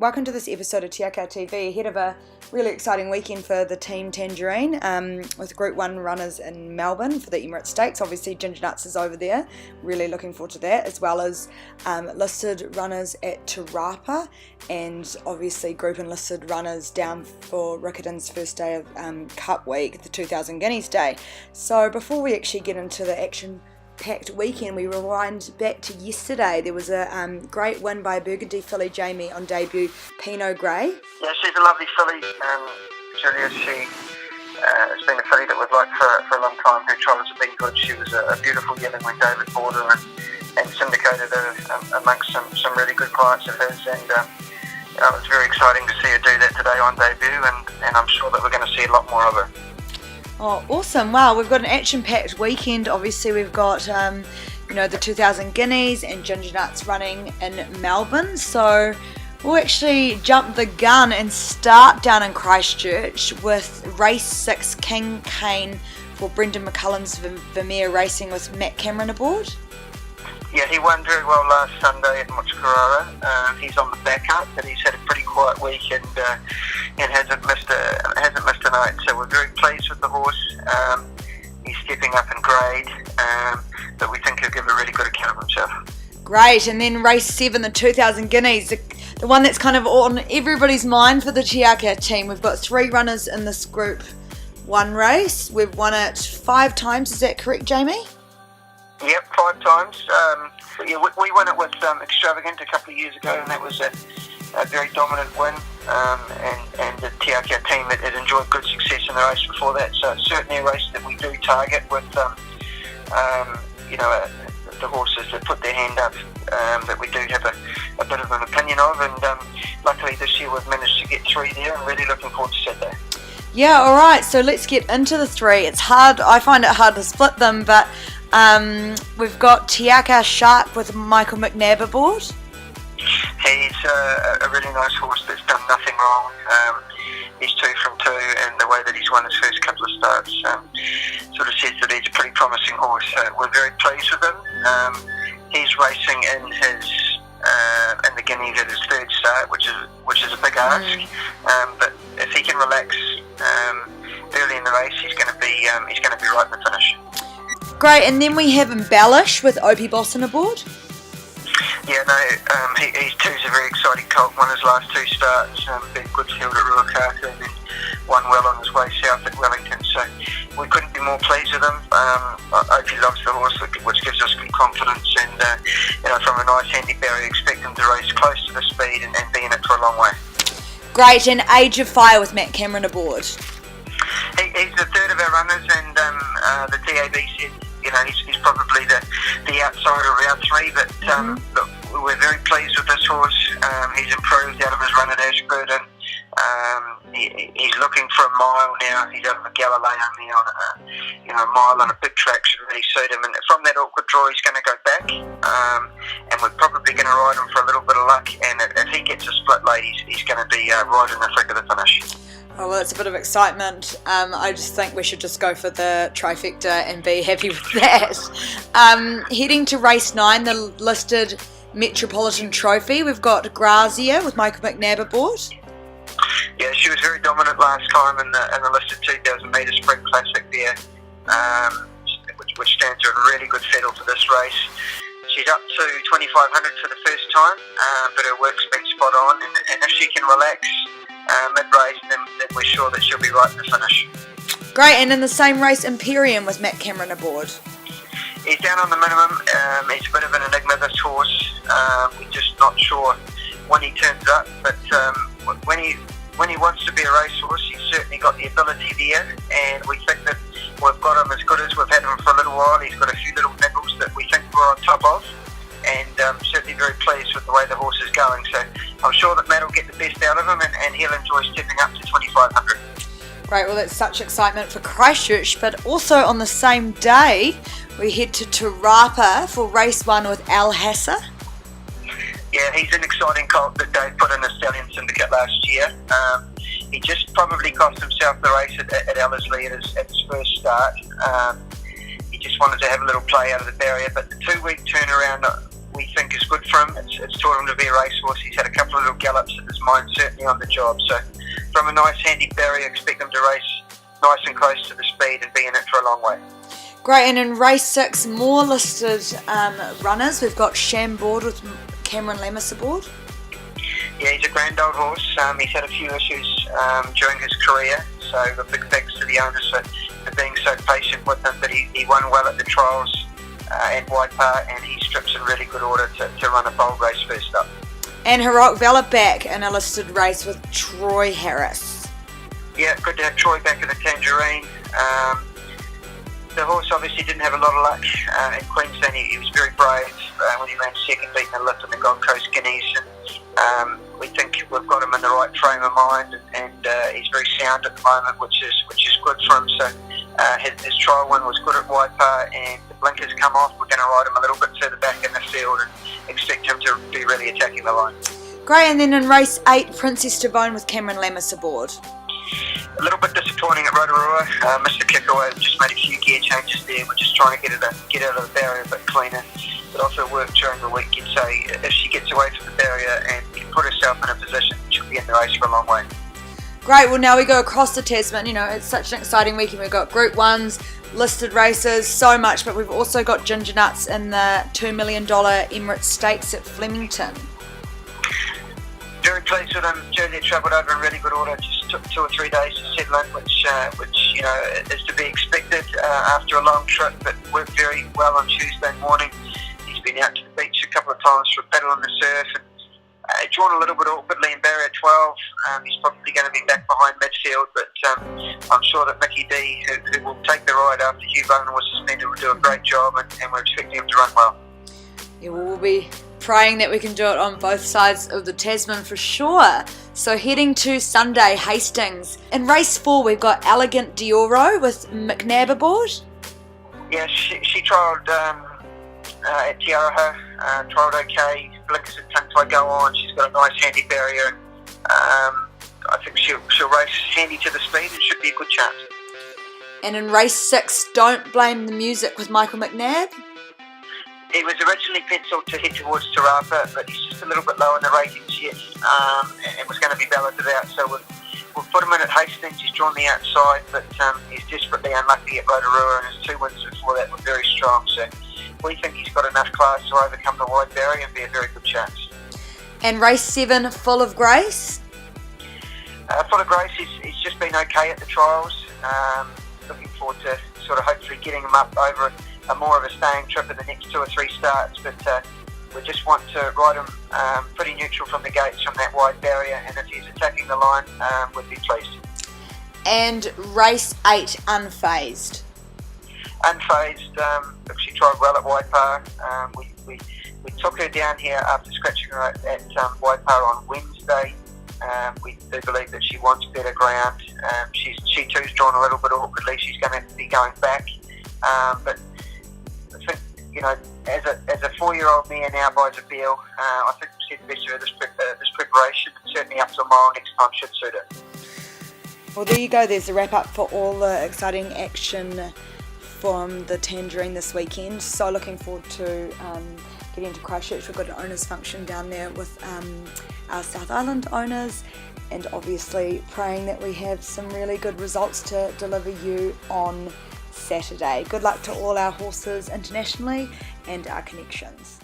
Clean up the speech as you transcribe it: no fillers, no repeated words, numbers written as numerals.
Welcome to this episode of Te Akau TV, ahead of a really exciting weekend for the Team Tangerine with Group 1 runners in Melbourne for the Emirates Stakes. Obviously Ginger Nuts is over there, really looking forward to that, as well as listed runners at Te Rapa and obviously group and listed runners down for Riccarton's first day of Cup Week, the 2000 Guineas Day. So before we actually get into the action-packed weekend, we rewind back to yesterday. There was a great win by Burgundy filly Jamie on debut Pinot Grey. Yeah, she's a lovely filly, Julia. It's been a filly that we've liked for a long time. Her trials have been good. She was a beautiful yearling when David bought her and syndicated her amongst some really good clients of his, and it's very exciting to see her do that today on debut, and I'm sure that we're going to see a lot more of her. Oh, awesome. Wow, we've got an action-packed weekend. Obviously, we've got, the 2000 Guineas and Ginger Nuts running in Melbourne. So we'll actually jump the gun and start down in Christchurch with race 6 King Kane for Brendan McCullum's Vermeer Racing with Matt Cameron aboard. Yeah, he won very well last Sunday at Motukarara. He's on the back up, but he's had a pretty quiet week and hasn't missed a night. So we're very pleased with the horse. He's stepping up in grade, but we think he'll give a really good account of himself. Great, and then race 7, the 2000 Guineas, the one that's kind of on everybody's mind for the Te Akau team. We've got 3 runners in this Group 1 race. We've won it 5 times. Is that correct, Jamie? Yep, 5 times. We won it with Extravagant a couple of years ago, and that was a very dominant win. And the Te Akau team had enjoyed good success in the race before that. So it's certainly a race that we do target with, the horses that put their hand up, that we do have a bit of an opinion of. And luckily this year we've managed to get 3 there, and really looking forward to Saturday. Yeah, all right. So let's get into the 3. It's hard. I find it hard to split them, but we've got Te Akau Shark with Michael McNabb aboard. He's a really nice horse that's done nothing wrong. He's 2 from 2, and the way that he's won his first couple of starts sort of says that he's a pretty promising horse. We're very pleased with him. He's racing in the Guineas at his 3rd start, which is a big ask. But if he can relax early in the race, he's going to be right in the finish. Great, and then we have Embellish with Opie Boston aboard. Yeah, he's a very exciting colt. Won his last 2 starts, been good field at Ruakaka, and then won well on his way south at Wellington. So we couldn't be more pleased with him. Opie loves the horse, which gives us good confidence. And from a nice handy barrier, expect him to race close to the speed and be in it for a long way. Great, and Age of Fire with Matt Cameron aboard. He's the 3rd of our runners, and the TAB said he's probably the outsider of our 3, but look, we're very pleased with this horse. He's improved out of his run at Ashford, and he's looking for a mile now. He's out of Galileo now, a mile on a big track should really suit him, and from that awkward draw he's going to go back, and we're probably going to ride him for a little bit of luck, and if he gets a split late, he's going to be right in the thick of the finish. Oh, well, it's a bit of excitement. I just think we should just go for the trifecta and be happy with that. Heading to race 9, the listed Metropolitan Trophy, we've got Grazia with Michael McNabb aboard. Yeah, she was very dominant last time in the listed 2,000 metre sprint classic there, which stands her in really good fettle for this race. She's up to 2,500 for the first time, but her work's been spot on, and if she can relax mid-race, then we're sure that she'll be right in the finish. Great, and in the same race, Imperium with Matt Cameron aboard. He's down on the minimum. He's a bit of an enigma, this horse. We're just not sure when he turns up, but when he wants to be a racehorse, he's certainly got the ability there, and we think that we've got him as good as we've had him for a little while. He's got a few little niggles that we think we're on top of, and certainly very pleased with the way the horse is going. So I'm sure that Matt will get the best out of him, and he'll enjoy stepping up to 2,500. Great, well that's such excitement for Christchurch, but also on the same day we head to Te Rapa for race 1 with Al Hassa. Yeah, he's an exciting colt that Dave put in a stallion syndicate last year. He just probably cost himself the race at Ellerslie at his first start. He just wanted to have a little play out of the barrier, but the 2-week turnaround we think is good for him. It's taught him to be a racehorse. He's had a couple of little gallops in his mind, certainly on the job. So from a nice handy barrier, expect him to race nice and close to the speed and be in it for a long way. Great, and in race 6, more listed runners. We've got Chambord with Cameron Lemus aboard. Yeah, he's a grand old horse. He's had a few issues during his career, so a big thanks to the owners for being so patient with him. But he won well at the trials at Waipa, and he strips in really good order to run a bold race first up. And Heroic Valor back in a listed race with Troy Harris. Yeah, good to have Troy back in the Tangerine. The horse obviously didn't have a lot of luck in Queensland. He was very brave when he ran second, beating the lift in the Gold Coast Guineas. And we think we've got him in the right frame of mind, and he's very sound at the moment, which is good for him. So his trial win was good at Waipa, and the blinkers come off. We're going to ride him a little bit further back in the field and expect him to be really attacking the line. Great, and then in race 8, Princess Devone with Cameron Lemus aboard. A little bit disappointing at Rotorua. Mr. Kickawa just made a few gear changes there. We're just trying to get out of the barrier a bit cleaner. But also work during the week. You'd say if she gets away from the barrier and can put herself in a position, she'll be in the race for a long way. Great, well now we go across the Tasman. You know, it's such an exciting weekend. We've got Group 1s, listed races, so much, but we've also got Ginger Nuts in the $2 million Emirates Stakes at Flemington. Very pleased with him. Julia travelled over in really good order. Just took 2 or 3 days to settle in, which you know is to be expected after a long trip. But worked very well on Tuesday morning. He's been out to the beach a couple of times for a paddle on the surf, and drawn a little bit awkwardly in barrier 12. He's probably going to be back behind midfield, but I'm sure that Mickey D, who will take the ride after Hugh Bowman was suspended, will do a great job, and we're expecting him to run well. Yeah, we'll be praying that we can do it on both sides of the Tasman for sure. So heading to Sunday, Hastings. In race 4, we've got Elegant Dioro with McNabb aboard. Yeah, she trialled at Tiaraha, trialled okay. Blinkers and tongue tie go on. She's got a nice handy barrier. I think she'll race handy to the speed and should be a good chance. And in race 6, Don't Blame the Music with Michael McNabb. He was originally penciled to head towards Tarapa, but he's just a little bit low in the ratings yet, and was going to be balloted out. So we'll put him in at Hastings. He's drawn the outside, but he's desperately unlucky at Rotorua, and his 2 wins before that were very strong. So we think he's got enough class to overcome the wide barrier and be a very good chance. And race 7, Full of Grace. Full of Grace, he's just been okay at the trials. Looking forward to sort of hopefully getting him up over more of a staying trip in the next 2 or 3 starts, but we just want to ride him pretty neutral from the gates from that wide barrier, and if he's attacking the line, we'd be pleased. And race 8, Unfazed. Unfazed, she tried well at Waipa. We took her down here after scratching her at Waipa on Wednesday. We do believe that she wants better ground. She too's drawn a little bit awkwardly. She's going to be going back, but I think, you know, as a 4-year-old mare now buys a Beal, I think we'll see the best of her this preparation, and certainly up to a mile next time should suit her. Well, there you go. There's a wrap up for all the exciting action from the Tangerine this weekend. So looking forward to getting to Christchurch. We've got an owners function down there with our South Island owners, and obviously praying that we have some really good results to deliver you on Saturday. Good luck to all our horses internationally and our connections.